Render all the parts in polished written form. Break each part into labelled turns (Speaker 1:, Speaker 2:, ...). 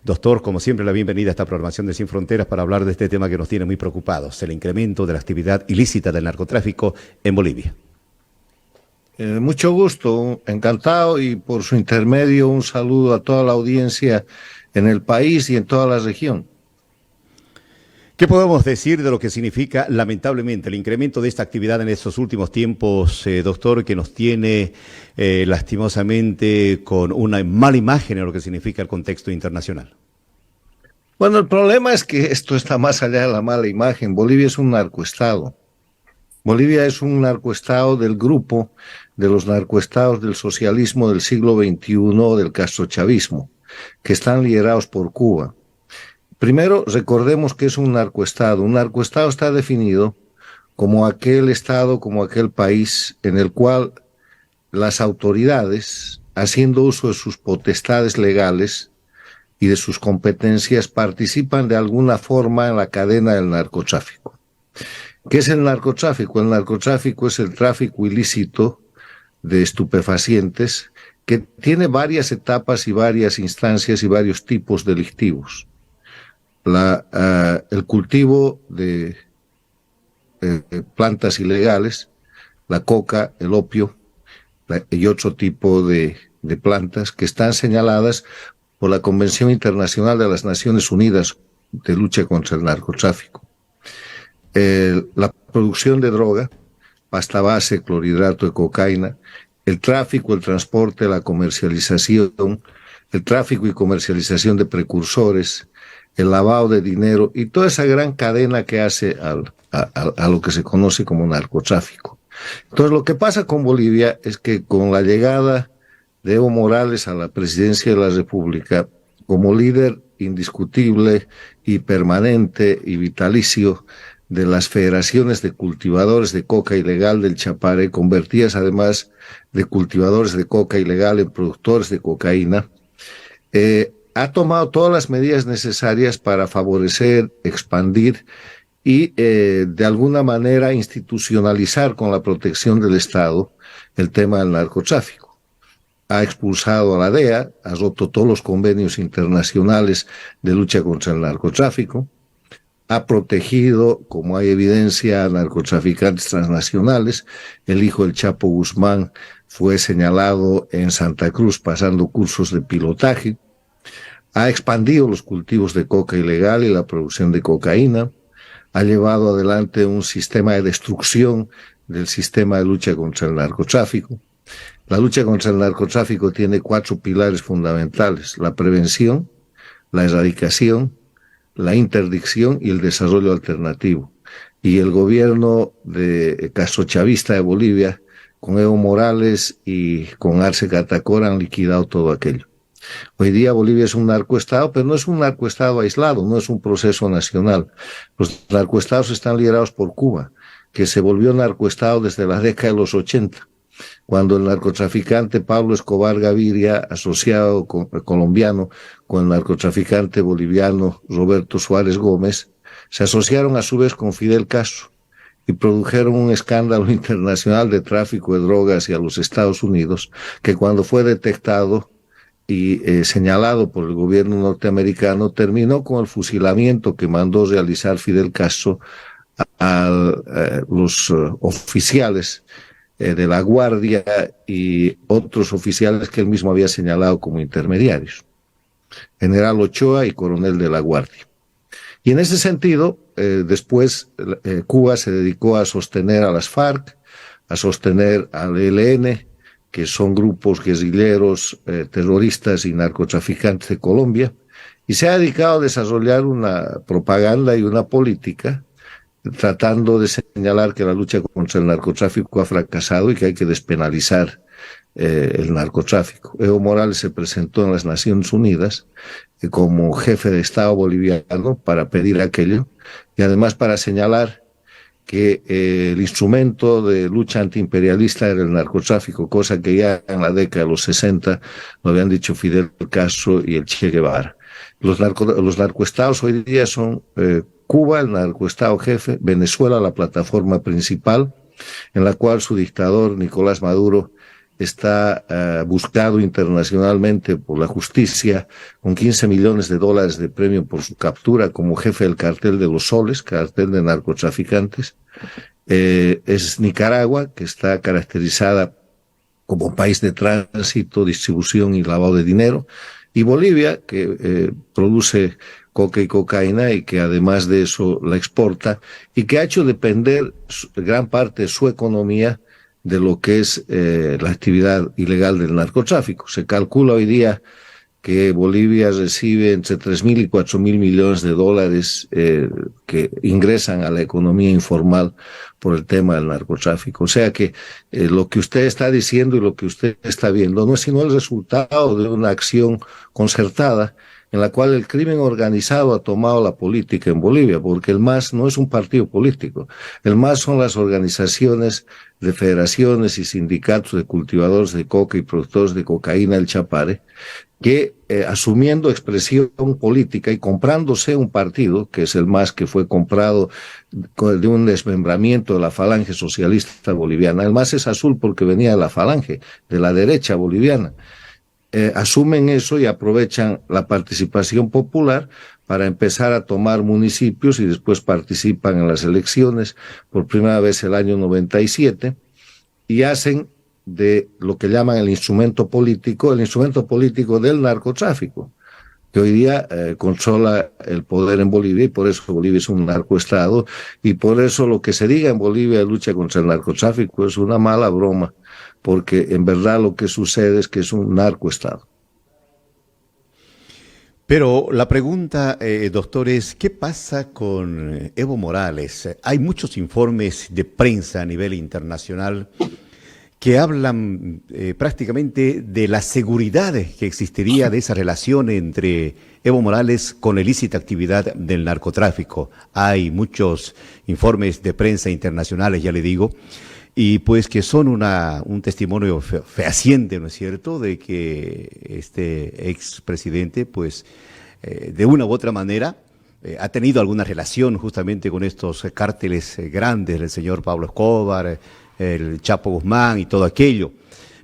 Speaker 1: Doctor, como siempre, la bienvenida a esta programación de Sin Fronteras para hablar de este tema que nos tiene muy preocupados, el incremento de la actividad ilícita del narcotráfico en Bolivia.
Speaker 2: Mucho gusto, encantado y por su intermedio un saludo a toda la audiencia en el país y en toda la región.
Speaker 1: ¿Qué podemos decir de lo que significa, lamentablemente, el incremento de esta actividad en estos últimos tiempos, doctor, que nos tiene lastimosamente con una mala imagen en lo que significa el contexto internacional?
Speaker 2: Bueno, el problema es que esto está más allá de la mala imagen. Bolivia es un narcoestado. Bolivia es un narcoestado del grupo de los narcoestados del socialismo del siglo XXI, del castrochavismo, que están liderados por Cuba. Primero, recordemos que es un narcoestado. Un narcoestado está definido como aquel estado, como aquel país en el cual las autoridades, haciendo uso de sus potestades legales y de sus competencias, participan de alguna forma en la cadena del narcotráfico. ¿Qué es el narcotráfico? El narcotráfico es el tráfico ilícito de estupefacientes que tiene varias etapas y varias instancias y varios tipos delictivos. El cultivo de plantas ilegales, la coca, el opio y otro tipo de plantas que están señaladas por la Convención Internacional de las Naciones Unidas de lucha contra el narcotráfico. La producción de droga, pasta base, clorhidrato de cocaína, el tráfico, el transporte, la comercialización, el tráfico y comercialización de precursores, el lavado de dinero y toda esa gran cadena que hace a lo que se conoce como narcotráfico. Entonces, lo que pasa con Bolivia es que con la llegada de Evo Morales a la presidencia de la República, como líder indiscutible y permanente y vitalicio de las federaciones de cultivadores de coca ilegal del Chapare, convertidas además de cultivadores de coca ilegal en productores de cocaína, ha tomado todas las medidas necesarias para favorecer, expandir y de alguna manera institucionalizar con la protección del Estado el tema del narcotráfico. Ha expulsado a la DEA, ha roto todos los convenios internacionales de lucha contra el narcotráfico, ha protegido, como hay evidencia, a narcotraficantes transnacionales. El hijo del Chapo Guzmán fue señalado en Santa Cruz pasando cursos de pilotaje. Ha expandido los cultivos de coca ilegal y la producción de cocaína. Ha llevado adelante un sistema de destrucción del sistema de lucha contra el narcotráfico. La lucha contra el narcotráfico tiene 4 pilares fundamentales: la prevención, la erradicación, la interdicción y el desarrollo alternativo. Y el gobierno castrochavista de Bolivia, con Evo Morales y con Arce Catacora, han liquidado todo aquello. Hoy día Bolivia es un narcoestado, pero no es un narcoestado aislado, no es un proceso nacional. Los narcoestados están liderados por Cuba, que se volvió narcoestado desde la década de los 80, cuando el narcotraficante Pablo Escobar Gaviria, asociado colombiano con el narcotraficante boliviano Roberto Suárez Gómez, se asociaron a su vez con Fidel Castro y produjeron un escándalo internacional de tráfico de drogas hacia los Estados Unidos, que cuando fue detectado y señalado por el gobierno norteamericano, terminó con el fusilamiento que mandó realizar Fidel Castro a los oficiales de la Guardia y otros oficiales que él mismo había señalado como intermediarios, General Ochoa y Coronel de la Guardia. Y en ese sentido, después Cuba se dedicó a sostener a las FARC, a sostener al ELN, que son grupos guerrilleros, terroristas y narcotraficantes de Colombia, y se ha dedicado a desarrollar una propaganda y una política tratando de señalar que la lucha contra el narcotráfico ha fracasado y que hay que despenalizar el narcotráfico. Evo Morales se presentó en las Naciones Unidas como jefe de Estado boliviano para pedir aquello y además para señalar que el instrumento de lucha antiimperialista era el narcotráfico, cosa que ya en la década de los 60 lo habían dicho Fidel Castro y el Che Guevara. Los narcoestados hoy día son Cuba, el narcoestado jefe; Venezuela, la plataforma principal, en la cual su dictador Nicolás Maduro está buscado internacionalmente por la justicia con $15 millones de premio por su captura como jefe del cartel de los soles, cartel de narcotraficantes. Es Nicaragua, que está caracterizada como país de tránsito, distribución y lavado de dinero, y Bolivia, que produce coca y cocaína y que además de eso la exporta y que ha hecho depender gran parte de su economía de lo que es la actividad ilegal del narcotráfico. Se calcula hoy día que Bolivia recibe entre 3.000 y 4.000 millones de dólares que ingresan a la economía informal por el tema del narcotráfico. O sea que lo que usted está diciendo y lo que usted está viendo no es sino el resultado de una acción concertada en la cual el crimen organizado ha tomado la política en Bolivia, porque el MAS no es un partido político. El MAS son las organizaciones de federaciones y sindicatos de cultivadores de coca y productores de cocaína, el Chapare, que asumiendo expresión política y comprándose un partido, que es el MAS, que fue comprado de un desmembramiento de la Falange Socialista Boliviana. El MAS es azul porque venía de la Falange, de la derecha boliviana. Asumen eso y aprovechan la participación popular para empezar a tomar municipios y después participan en las elecciones por primera vez el año 97 y hacen de lo que llaman el instrumento político del narcotráfico, que hoy día controla el poder en Bolivia y por eso Bolivia es un narcoestado y por eso lo que se diga en Bolivia de lucha contra el narcotráfico es una mala broma, porque en verdad lo que sucede es que es un narcoestado.
Speaker 1: Pero la pregunta, doctor, es ¿qué pasa con Evo Morales? Hay muchos informes de prensa a nivel internacional que hablan prácticamente de la seguridad que existiría de esa relación entre Evo Morales con la ilícita actividad del narcotráfico. Hay muchos informes de prensa internacionales, ya le digo, y pues que son un testimonio fehaciente, ¿no es cierto?, de que este expresidente, pues, de una u otra manera, ha tenido alguna relación justamente con estos cárteles grandes del señor Pablo Escobar, el Chapo Guzmán y todo aquello.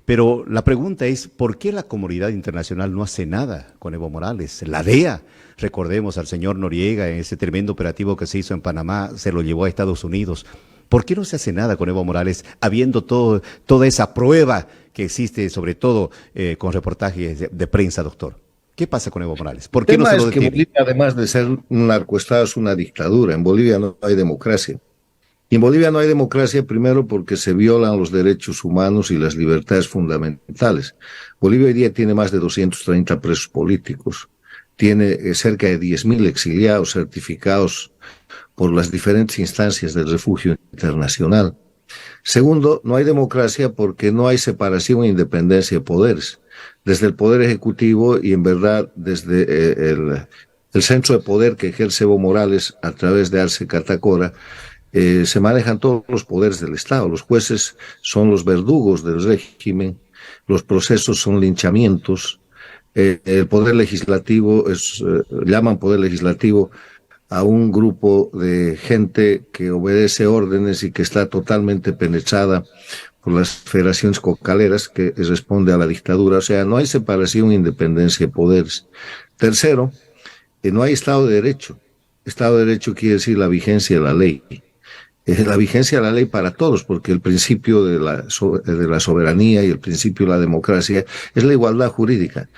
Speaker 1: Pero la pregunta es, ¿por qué la comunidad internacional no hace nada con Evo Morales? La DEA, recordemos al señor Noriega, en ese tremendo operativo que se hizo en Panamá, se lo llevó a Estados Unidos. ¿Por qué no se hace nada con Evo Morales, habiendo toda esa prueba que existe, sobre todo con reportajes de prensa, doctor? ¿Qué pasa con Evo Morales? ¿Por qué no se lo detiene?
Speaker 2: El tema es que Bolivia, además de ser un narcoestado, es una dictadura. En Bolivia no hay democracia. Y en Bolivia no hay democracia primero porque se violan los derechos humanos y las libertades fundamentales. Bolivia hoy día tiene más de 230 presos políticos. Tiene cerca de 10.000 exiliados certificados por las diferentes instancias del refugio internacional. Segundo, no hay democracia porque no hay separación e independencia de poderes. Desde el Poder Ejecutivo y en verdad desde el centro de poder que ejerce Evo Morales a través de Arce Catacora, se manejan todos los poderes del Estado. Los jueces son los verdugos del régimen, los procesos son linchamientos, el Poder Legislativo llaman Poder Legislativo a un grupo de gente que obedece órdenes y que está totalmente penetrada por las federaciones cocaleras, que responde a la dictadura. O sea, no hay separación e independencia de poderes. Tercero, no hay Estado de Derecho. Estado de Derecho quiere decir la vigencia de la ley. La vigencia de la ley para todos, porque el principio de la soberanía y el principio de la democracia es la igualdad jurídica.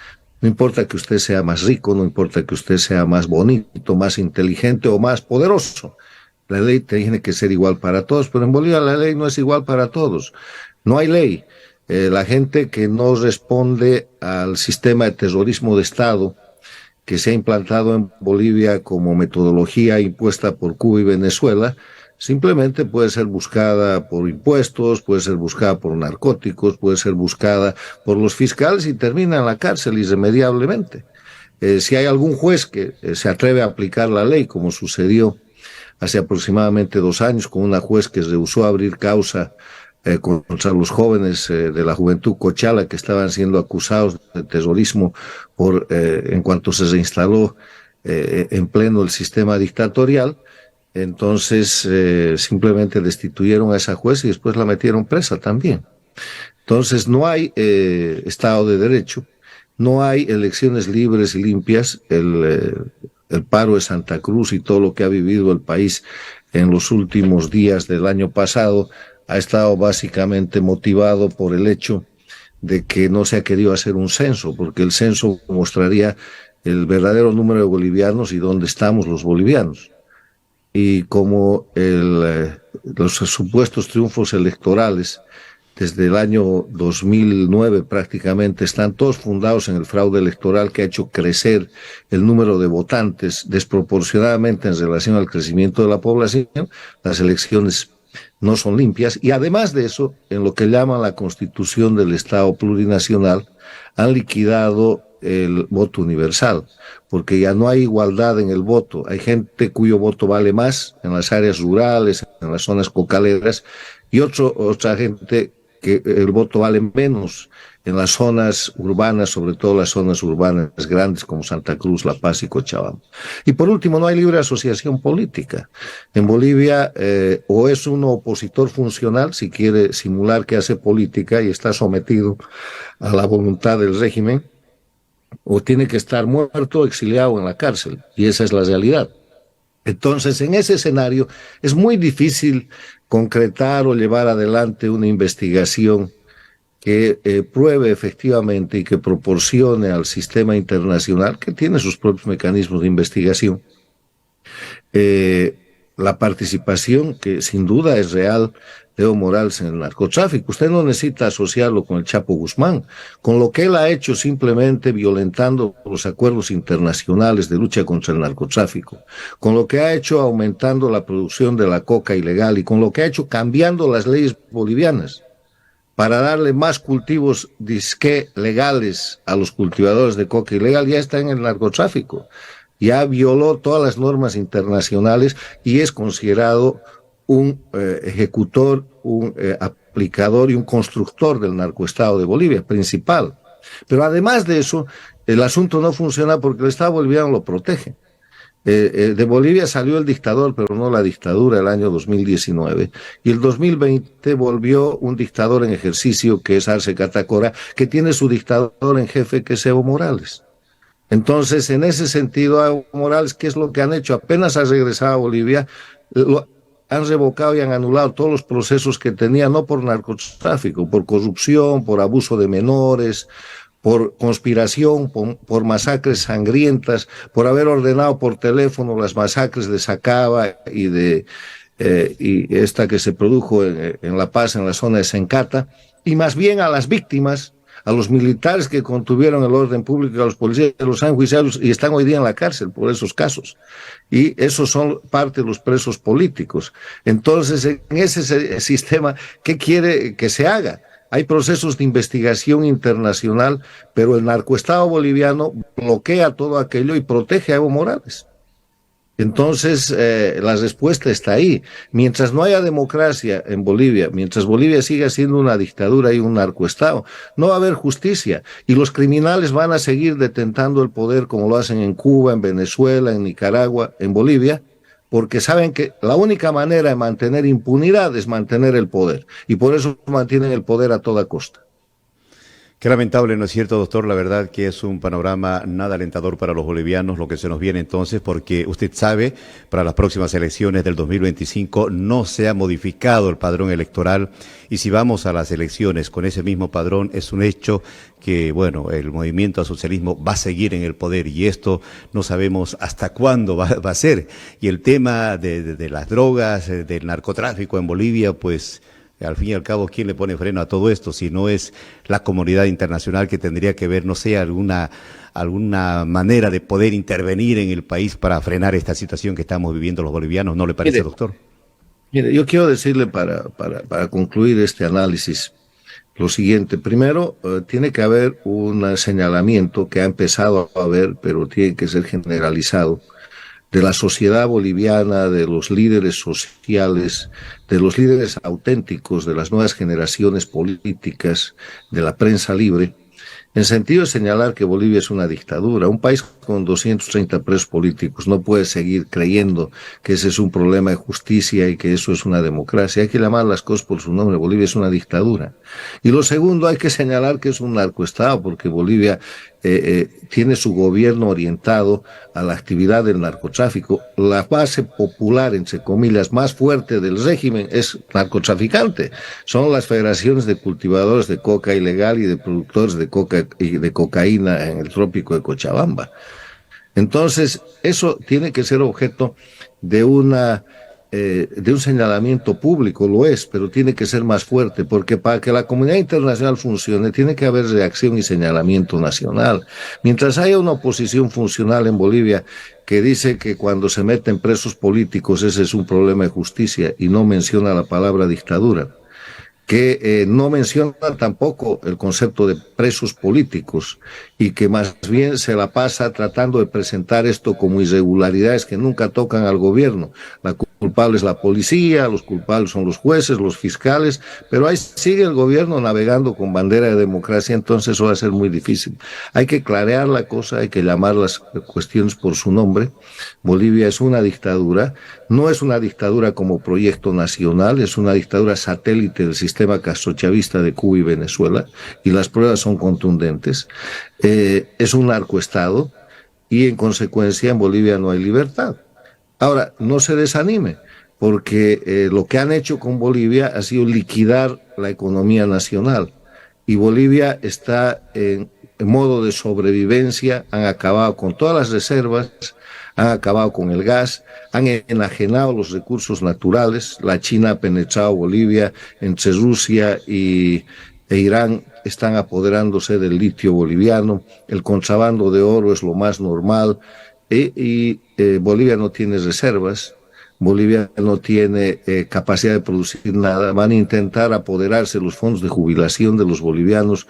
Speaker 2: No importa que usted sea más rico, no importa que usted sea más bonito, más inteligente o más poderoso. La ley tiene que ser igual para todos, pero en Bolivia la ley no es igual para todos. No hay ley. La gente que no responde al sistema de terrorismo de Estado que se ha implantado en Bolivia como metodología impuesta por Cuba y Venezuela, simplemente puede ser buscada por impuestos, puede ser buscada por narcóticos, puede ser buscada por los fiscales y termina en la cárcel irremediablemente. Si hay algún juez que se atreve a aplicar la ley, como sucedió hace aproximadamente 2 años con una juez que rehusó abrir causa contra los jóvenes de la juventud cochala que estaban siendo acusados de terrorismo en cuanto se reinstaló en pleno el sistema dictatorial, entonces simplemente destituyeron a esa juez y después la metieron presa también. Entonces no hay Estado de Derecho, no hay elecciones libres y limpias. El paro de Santa Cruz y todo lo que ha vivido el país en los últimos días del año pasado ha estado básicamente motivado por el hecho de que no se ha querido hacer un censo, porque el censo mostraría el verdadero número de bolivianos y dónde estamos los bolivianos. Y como los supuestos triunfos electorales desde el año 2009 prácticamente están todos fundados en el fraude electoral que ha hecho crecer el número de votantes desproporcionadamente en relación al crecimiento de la población, las elecciones no son limpias. Y además de eso, en lo que llaman la Constitución del Estado Plurinacional, han liquidado el voto universal, porque ya no hay igualdad en el voto. Hay gente cuyo voto vale más en las áreas rurales, en las zonas cocaleras, y otra gente que el voto vale menos en las zonas urbanas, sobre todo las zonas urbanas grandes como Santa Cruz, La Paz y Cochabamba. Y por último, no hay libre asociación política. En Bolivia o es un opositor funcional, si quiere simular que hace política y está sometido a la voluntad del régimen, o tiene que estar muerto o exiliado en la cárcel, y esa es la realidad. Entonces, en ese escenario es muy difícil concretar o llevar adelante una investigación que pruebe efectivamente y que proporcione al sistema internacional, que tiene sus propios mecanismos de investigación, la participación que sin duda es real de Evo Morales en el narcotráfico. Usted no necesita asociarlo con el Chapo Guzmán, con lo que él ha hecho simplemente violentando los acuerdos internacionales de lucha contra el narcotráfico, con lo que ha hecho aumentando la producción de la coca ilegal y con lo que ha hecho cambiando las leyes bolivianas para darle más cultivos disque legales a los cultivadores de coca ilegal. Ya está en el narcotráfico, ya violó todas las normas internacionales y es considerado un ejecutor, un aplicador y un constructor del narcoestado de Bolivia, principal. Pero además de eso, el asunto no funciona porque el Estado boliviano lo protege. De Bolivia salió el dictador, pero no la dictadura, el año 2019. Y el 2020 volvió un dictador en ejercicio, que es Arce Catacora, que tiene su dictador en jefe, que es Evo Morales. Entonces, en ese sentido, Evo Morales, ¿qué es lo que han hecho? Apenas ha regresado a Bolivia, han revocado y han anulado todos los procesos que tenía, no por narcotráfico, por corrupción, por abuso de menores, por conspiración, por masacres sangrientas, por haber ordenado por teléfono las masacres de Sacaba y esta que se produjo en La Paz, en la zona de Sencata, y más bien a las víctimas, a los militares que contuvieron el orden público, a los policías, los han enjuiciado y están hoy día en la cárcel por esos casos. Y esos son parte de los presos políticos. Entonces, en ese sistema, ¿qué quiere que se haga? Hay procesos de investigación internacional, pero el narcoestado boliviano bloquea todo aquello y protege a Evo Morales. Entonces, la respuesta está ahí. Mientras no haya democracia en Bolivia, mientras Bolivia siga siendo una dictadura y un narcoestado, no va a haber justicia. Y los criminales van a seguir detentando el poder como lo hacen en Cuba, en Venezuela, en Nicaragua, en Bolivia, porque saben que la única manera de mantener impunidad es mantener el poder. Y por eso mantienen el poder a toda costa.
Speaker 1: Qué lamentable, ¿no es cierto, doctor? La verdad que es un panorama nada alentador para los bolivianos lo que se nos viene entonces, porque usted sabe, para las próximas elecciones del 2025 no se ha modificado el padrón electoral y si vamos a las elecciones con ese mismo padrón es un hecho que, bueno, el movimiento al socialismo va a seguir en el poder y esto no sabemos hasta cuándo va a ser. Y el tema de las drogas, del narcotráfico en Bolivia, pues al fin y al cabo, ¿quién le pone freno a todo esto? Si no es la comunidad internacional que tendría que ver, no sé, alguna manera de poder intervenir en el país para frenar esta situación que estamos viviendo los bolivianos, ¿no le parece, doctor?
Speaker 2: Mire, yo quiero decirle para concluir este análisis lo siguiente. Primero, tiene que haber un señalamiento que ha empezado a haber, pero tiene que ser generalizado, de la sociedad boliviana, de los líderes sociales, de los líderes auténticos, de las nuevas generaciones políticas, de la prensa libre, en sentido de señalar que Bolivia es una dictadura. Un país con 230 presos políticos no puede seguir creyendo que ese es un problema de justicia y que eso es una democracia. Hay que llamar las cosas por su nombre. Bolivia es una dictadura. Y lo segundo, hay que señalar que es un narcoestado, porque Bolivia tiene su gobierno orientado a la actividad del narcotráfico. La base popular, entre comillas, más fuerte del régimen es narcotraficante. Son las federaciones de cultivadores de coca ilegal y de productores de coca y de cocaína en el trópico de Cochabamba. Entonces, eso tiene que ser objeto de de un señalamiento público, lo es, pero tiene que ser más fuerte, porque para que la comunidad internacional funcione tiene que haber reacción y señalamiento nacional. Mientras haya una oposición funcional en Bolivia que dice que cuando se meten presos políticos ese es un problema de justicia y no menciona la palabra dictadura, que no menciona tampoco el concepto de presos políticos y que más bien se la pasa tratando de presentar esto como irregularidades que nunca tocan al gobierno. La culpable es la policía, los culpables son los jueces, los fiscales, pero ahí sigue el gobierno navegando con bandera de democracia, entonces eso va a ser muy difícil. Hay que clarear la cosa, hay que llamar las cuestiones por su nombre. Bolivia es una dictadura, no es una dictadura como proyecto nacional, es una dictadura satélite del sistema castrochavista de Cuba y Venezuela, y las pruebas son contundentes. Es un narcoestado y en consecuencia en Bolivia no hay libertad. Ahora, no se desanime, porque lo que han hecho con Bolivia ha sido liquidar la economía nacional y Bolivia está en modo de sobrevivencia, han acabado con todas las reservas, han acabado con el gas, han enajenado los recursos naturales, la China ha penetrado Bolivia, entre Rusia e Irán están apoderándose del litio boliviano, el contrabando de oro es lo más normal, Bolivia no tiene reservas, Bolivia no tiene capacidad de producir nada, van a intentar apoderarse los fondos de jubilación de los bolivianos,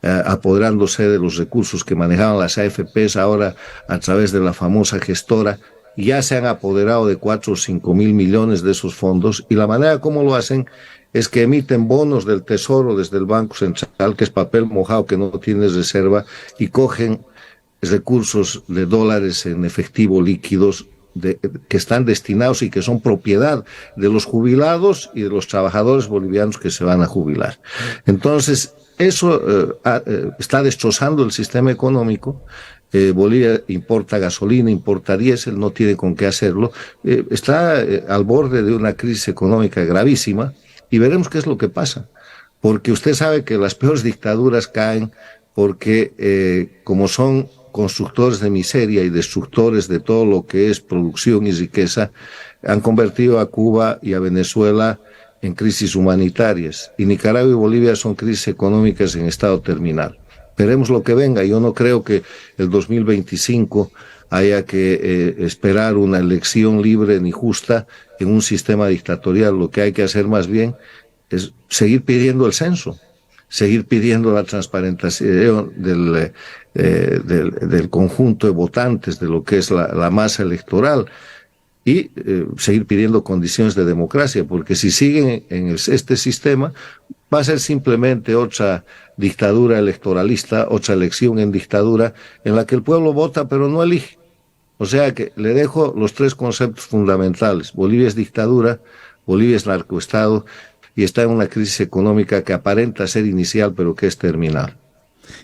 Speaker 2: apoderándose de los recursos que manejaban las AFPs ahora a través de la famosa gestora, y ya se han apoderado de 4 o 5 mil millones de esos fondos, y la manera como lo hacen es que emiten bonos del Tesoro desde el Banco Central, que es papel mojado que no tiene reserva, y cogen recursos de dólares en efectivo líquidos que están destinados y que son propiedad de los jubilados y de los trabajadores bolivianos que se van a jubilar. Entonces, eso está destrozando el sistema económico. Bolivia importa gasolina, importa diésel, no tiene con qué hacerlo. Está al borde de una crisis económica gravísima y veremos qué es lo que pasa. Porque usted sabe que las peores dictaduras caen porque como son constructores de miseria y destructores de todo lo que es producción y riqueza, han convertido a Cuba y a Venezuela en crisis humanitarias, y Nicaragua y Bolivia son crisis económicas en estado terminal. Veremos lo que venga. Yo no creo que el 2025 haya que esperar una elección libre ni justa en un sistema dictatorial. Lo que hay que hacer más bien es seguir pidiendo el censo, seguir pidiendo la transparentación del conjunto de votantes, de lo que es la masa electoral, y seguir pidiendo condiciones de democracia, porque si siguen en este sistema va a ser simplemente otra dictadura electoralista, otra elección en dictadura en la que el pueblo vota pero no elige. O sea que le dejo los tres conceptos fundamentales: Bolivia es dictadura, Bolivia es narcoestado y está en una crisis económica que aparenta ser inicial pero que es terminal.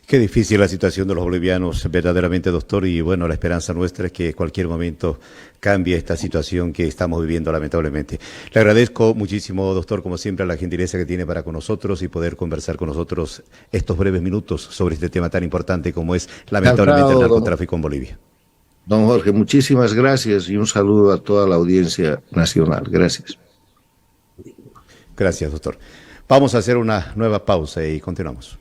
Speaker 1: Qué difícil la situación de los bolivianos, verdaderamente, doctor, y bueno, la esperanza nuestra es que en cualquier momento cambie esta situación que estamos viviendo, lamentablemente. Le agradezco muchísimo, doctor, como siempre, la gentileza que tiene para con nosotros y poder conversar con nosotros estos breves minutos sobre este tema tan importante como es, lamentablemente, el narcotráfico en Bolivia.
Speaker 2: Don Jorge, muchísimas gracias y un saludo a toda la audiencia nacional. Gracias.
Speaker 1: Gracias, doctor. Vamos a hacer una nueva pausa y continuamos.